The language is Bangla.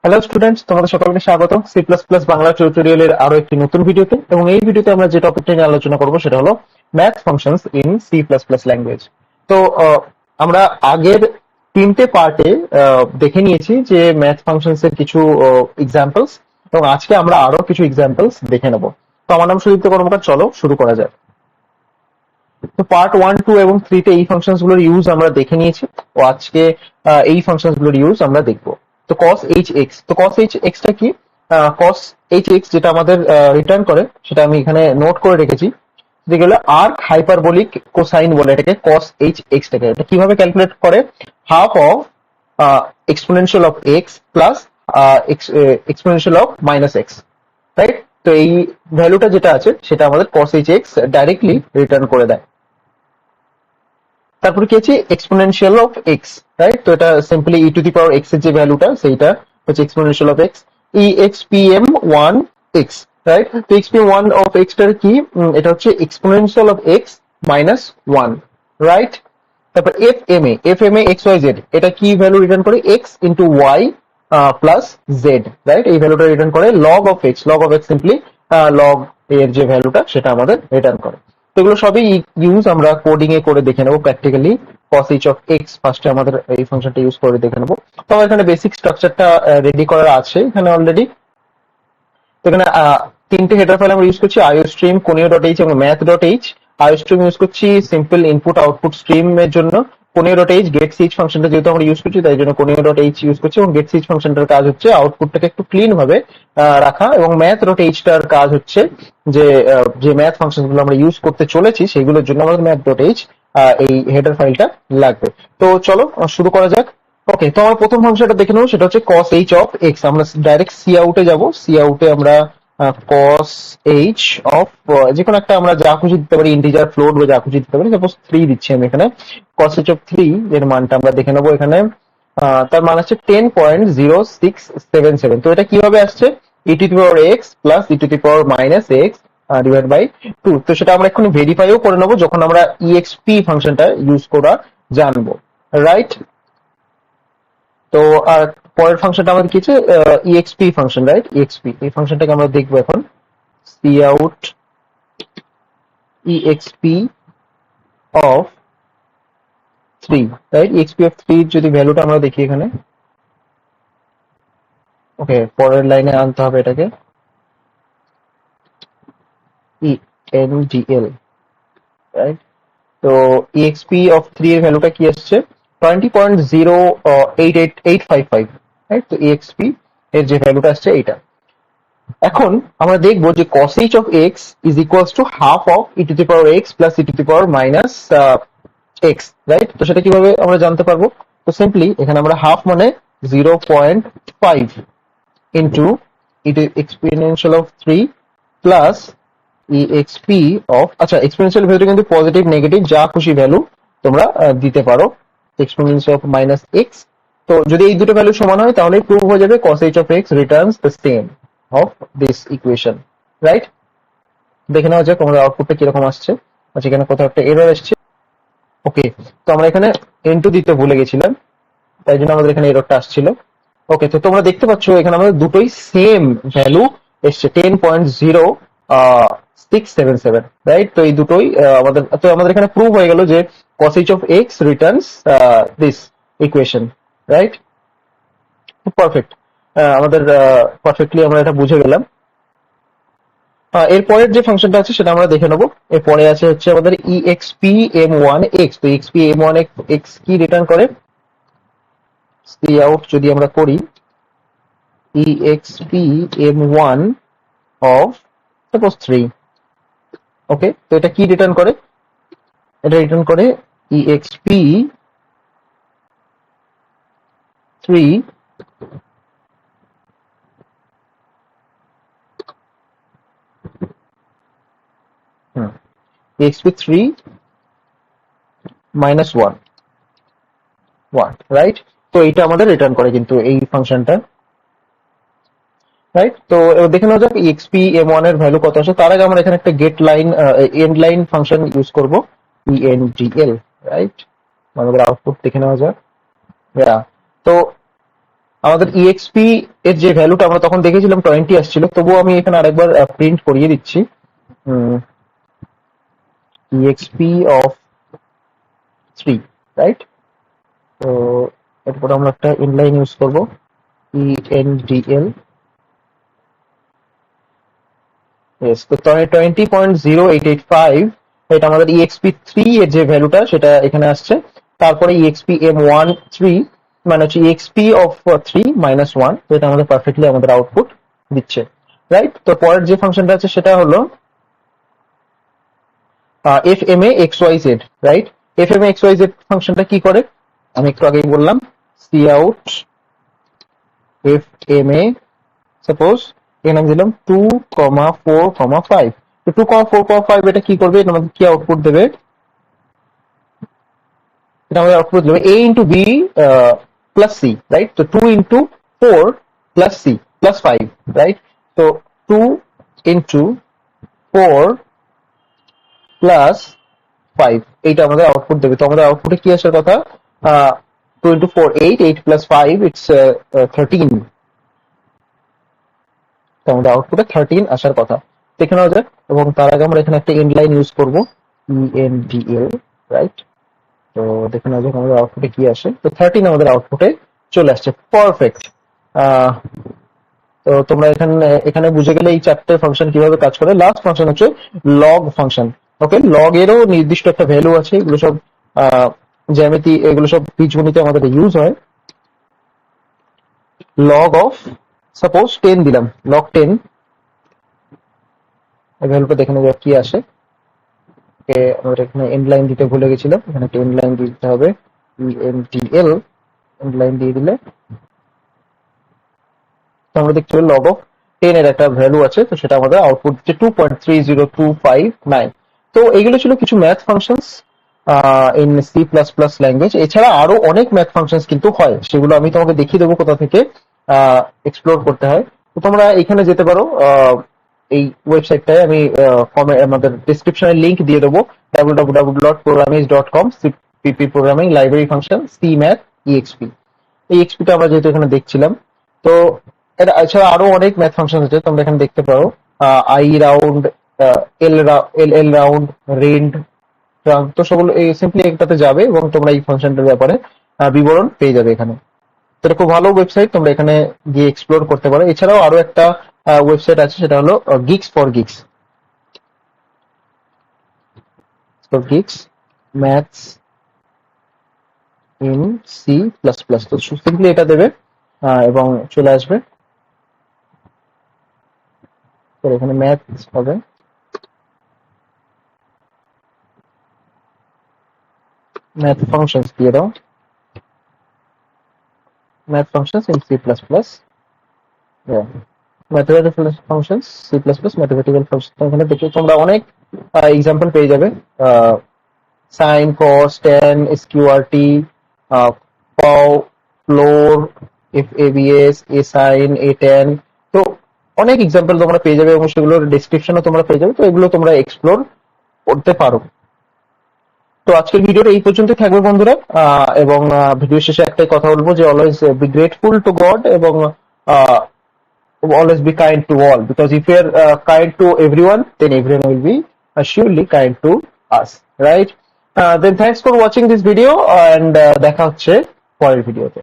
হ্যালো স্টুডেন্টস, তোমাদের সকলকে স্বাগত সি প্লাস প্লাস বাংলা টিউটোরিয়ালের আরো একটি নতুন ভিডিওতে। এবং এই ভিডিওতে আমরা যে টপিকটা নিয়ে আলোচনা করব সেটা হলো math functions in C plus plus language. তো আমরা আগের তিনটে পার্টে দেখে নিয়েছি যে ম্যাথ ফাংশনস এর কিছু এক্সাম্পলস, এবং আজকে আমরা আরো কিছু এক্সাম্পলস দেখে নেব। তো আমার নাম সুদীপ্ত কর্মকার, চলো শুরু করা যাক। তো পার্ট 1, 2 এবং 3 তে এই ফাংশনস গুলোর ইউজ আমরা দেখে নিয়েছি, ও আজকে এই ফাংশনস গুলোর ইউজ আমরা দেখব। তো cos hx, তো cos hx টা কি? cos hx যেটা আমাদের রিটার্ন করে সেটা আমি এখানে নোট করে রেখেছি, যেগুলো আর্ক হাইপারবোলিক কোসাইন বলে এটাকে। cos hx টাকে এটা কিভাবে ক্যালকুলেট করে? Half of exponential of x plus exponential of minus x, right? তো এই ভ্যালুটা যেটা আছে সেটা আমাদের cos hx ডাইরেক্টলি রিটার্ন করে দেয়। তারপরে কি আছে? Exponential of x, right? তো এটা simply e to the power x এর যে ভ্যালুটা সেইটা হচ্ছে exponential of x, e x p m one x, right? তো x p m one of x টার কি? এটা হচ্ছে exponential of x minus one, right? তারপর f m a x y z, এটা কি ভ্যালু রিটার্ন করে? X into y plus z, right? এই ভ্যালুটা রিটার্ন করে। Log of x, log of x simply log এর যে ভ্যালুটা সেটা আমাদের রিটার্ন করে। তো এগুলো সবই ইউজ আমরা কোডিং এ করে দেখে নেবো practically. cos h of x ফার্স্টে আমাদের এই ফাংশনটা ইউজ করে দেখে নেবো। তো আমার এখানে বেসিক স্ট্রাকচারটা রেডি করা আছে এখানে অলরেডি। তো এখানে তিনটে হেডার ফাইল আমরা ইউজ করছি, আইও স্ট্রিম, কোনিও ডট এইচ এবং ম্যাথ ডট এইচ। আইও স্ট্রিম ইউজ করছি সিম্পল ইনপুট আউটপুট স্ট্রিম এর জন্য। কোনিও ডট এইচ গেট সিচ ফাংশনটা যেহেতু আমরা ইউজ করছি তাই জন্য কোনিও ডট এইচ ইউজ করছি, এবং গেট সিচ ফাংশনটার কাজ হচ্ছে আউটপুটটাকে একটু ক্লিন ভাবে রাখা, এবং ম্যাথ ডট এইচটার কাজ হচ্ছে যে যে ম্যাথ ফাংশন গুলো আমরা ইউজ করতে চলেছি সেগুলোর জন্য আমাদের ম্যাথ ডট এইচ এই হেডার ফাইলটা লাগবে। তো চলো শুরু করা যাক। ওকে, তো আমার প্রথম ফাংশনটা দেখে নেবো, সেটা হচ্ছে cos h অফ x। আমরা ডাইরেক্ট সি আউটে যাব। সি আউটে আমরা cos h অফ যে কোনো একটা আমরা যা খুশি দিতে পারি, ইন্টিজার, ফ্লোট বা যা খুশি দিতে পারি। সাপোজ 3 দিচ্ছি আমি এখানে। cos h অফ 3 এর মানটা আমরা দেখে নেবো এখানে। তার মান হচ্ছে 10.0677। তো এটা কিভাবে আসছে? E to the power x plus e to the power minus x divide by 2। তো সেটা আমরা এক্ষুনি ভেরিফাইও করে নেবো যখন আমরা ইএক্সপি ফাংশনটা ইউজ করা জানবো, রাইট? তো আর পরের ফাংশনটা আমাদের কি আছে? EXP function, right? ইএক্সপি এই ফাংশনটাকে আমরা দেখবো এখন। Cout exp of 3, right? Exp of 3 যদি ভ্যালুটা আমরা দেখি এখানে। ওকে, পরের লাইনে আনতে হবে এটাকে, ইএনডিএল, রাইট? তো ইএক্সপি অফ 3 এর ভ্যালুটা কি আসছে? 20.088855, রাইট? তো ইএক্সপি এর যে ভ্যালুটা আসছে এইটা। এখন আমরা দেখবো যে cos h of x is equals to half of e to the power x plus e to the power minus x, right? তো সেটা কিভাবে আমরা জানতে পারবো? তো সিম্পলি এখানে আমরা হাফ মানে 0.5 into e to exponential of 3 plus exp of, আচ্ছা এক্সপোনেনশিয়াল ভ্যালু কিন্তু পজিটিভ নেগেটিভ যা খুশি ভ্যালু তোমরা দিতে পারো, এক্সপোনেনশিয়াল অফ মাইনাস এক্স। তো যদি এই দুটো ভ্যালু সমান হয় তাহলে প্রুভ হয়ে যাবে cos h of x returns the same of this equation, right? দেখে নেওয়া যাক আমাদের আউটপুটটা কিরকম আসছে। আচ্ছা, এখানে কোথাও একটা এরর আসছে। ওকে, তো আমরা এখানে ইনটু দিতে ভুলে গেছিলাম, তাই জন্য আমাদের এখানে এররটা আসছিল। ওকে, তো তোমরা দেখতে পাচ্ছ এখানে আমাদের দুটোই সেম ভ্যালু এসছে, 10.0677, রাইট? তো এই দুটোই আমাদের এখানে প্রুভ হয়ে গেল যে cos h of x returns this equation, right? Perfect, আমাদের পারফেক্টলি আমরা এটা বুঝে গেলাম। এরপরের যে ফাংশনটা আছে সেটা আমরা দেখে নেবো। এরপরে আছে হচ্ছে আমাদের ইএক্সপি এম ওয়ান এক্স। তো এক্সপি এম ওয়ান এক্স কি রিটার্ন করে? সি আউট যদি আমরা করি exp m one of suppose 3, okay, তো এটা কি রিটার্ন করে? এটা রিটার্ন করে ইএক্সপি 3 exp 3 মাইনাস 1, রাইট? তো এইটা আমাদের রিটার্ন করে কিন্তু এই ফাংশনটা, রাইট? তো এবার দেখে নেওয়া যাক exp m1 এর ভ্যালু কত আসে। তার আগে আমরা এখানে একটা get line end line function use করব, endl, রাইট? আমাদের আউটপুট দেখে নেওয়া যাক। তো আমাদের exp এর যে ভ্যালুটা আমরা তখন দেখেছিলাম 20 আসছিল, তবুও আমি এখানে আরেকবার প্রিন্ট করিয়ে দিচ্ছি। exp of 3, right? তো এরপর আমরা একটা ইনলাইন ইউজ করব, endl। ইয়েস, তো 20.0885 এটা আমাদের exp3 এর যে ভ্যালুটা সেটা এখানে আসছে। তারপরে expm13 মানে হচ্ছে exp of 3 minus 1, তো এটা আমাদের পারফেক্টলি আমাদের আউটপুট দিচ্ছে, রাইট? তো পরের যে ফাংশনটা আছে সেটা হলো fma xyz, right? fma xyz ফাংশনটা কি করে আমি একটু আগেই বললাম, cout fma, সাপোজ এখানে আমি দিলাম 2,4,5। তো 2,4,5 এটা কি করবে, এটা আমাদের কি আউটপুট দেবে? এটা আমাদের আউটপুট দেবে a into b plus c, right? তো 2 into 4 plus c plus 5, right? তো 2 ইন্টু 4 প্লাস 5 এইটা আমাদের আউটপুট দেবে। তো আমাদের আউটপুটে কি আসার কথা? 2 ইন্টু 4 8, 8 প্লাস 5 ইটস 13। তো আমাদের আউটপুটে 13 আসার কথা, দেখে নেওয়া যাক। এবং তার আগে আমরা এখানে একটা এন্ড লাইন ইউজ করবো, endl, রাইট? তো দেখে নেওয়া যাক আমাদের আউটপুটে কি আসে। তো 13 আমাদের আউটপুটে চলে আসছে, পারফেক্ট। তো তোমরা এখানে এখানে বুঝে গেলে এই চারটে ফাংশন কিভাবে কাজ করে। লাস্ট ফাংশন হচ্ছে লগ ফাংশন। ওকে, লগ এরও নির্দিষ্ট একটা ভ্যালু আছে, এগুলো সব জ্যামিতি, এগুলো সব বীজগণিতে আমাদের ইউজ হয়। লগ অফ সাপোজ 10 দিলাম, লগ 10 এই ভ্যালুটা দেখে নেওয়া যাক কি আসে। আমরা এখানে এন্ড লাইন দিতে ভুলে গেছিলাম, এখানে একটা এন্ড লাইন দিতে হবে, endl এন্ড লাইন দিয়ে দিলে তো আমরা দেখতে পাই লগ অফ 10 এর একটা ভ্যালু আছে, তো সেটা আমাদের আউটপুট দিচ্ছে 2.30259। তো এগুলো ছিল কিছু math functions in C plus plus language. এছাড়া আরো অনেক ম্যাথ ফাংশনস কিন্তু হয়, সেগুলো আমি তোমাকে দেখিয়ে দেবো কোথা থেকে এক্সপ্লোর করতে হয়। তো তোমরা এখানে যেতে পারো, এই ওয়েবসাইটটায় আমি আমাদের ডিসক্রিপশনে লিংক দিয়ে দেবো, www.programming.com, cpp programming library function c math exp. এই এক্সপিটা আমরা যেহেতু এখানে দেখছিলাম, তো এটা এছাড়া আরো অনেক ম্যাথ ফাংশন আছে, তোমরা এখানে দেখতে পারো। I round, l l round, rand, তো সেগুলো সিম্পলি একটাতে যাবে এবং তোমরা এই ফাংশনটার ব্যাপারে বিবরণ পেয়ে যাবে এখানে। তো এটা খুব ভালো ওয়েবসাইট, তোমরা এখানে গিয়ে এক্সপ্লোর করতে পারো। এছাড়াও আরো একটা ওয়েবসাইট আছে, সেটা হলো geeks for geeks, geeks maths in C plus plus. তো সিম্পলি এটা দেবে এবং চলে আসবে। তো এখানে ম্যাথস হবে, ম্যাথ ফাংশনস দিয়ে দাও, math functions in C plus plus, mathematical functions C plus plus mathematical function. এখানে দেখে তোমরা অনেক এক্সাম্পল পেয়ে যাবে, সাইন, কস, ট্যান, এসকিউআরটি, পাও, ফ্লোর, এফ এবিএস, এ সাইন, এ ট্যান। তো অনেক এক্সাম্পল তোমরা পেয়ে যাবে এবং সেগুলোর ডেসক্রিপশনও তোমরা পেয়ে যাবে। তো এগুলো তোমরা এক্সপ্লোর করতে পারো। তো আজকের ভিডিওটা এই পর্যন্ত থাকবে বন্ধুরা, এবং ভিডিও শেষে একটাই কথা বলবো যে always be grateful to god, এবং always be kind to all, because if you're kind to everyone, then everyone will be surely kind to us, right? Then thanks for watching this video, and দেখা হচ্ছে পরের ভিডিওতে।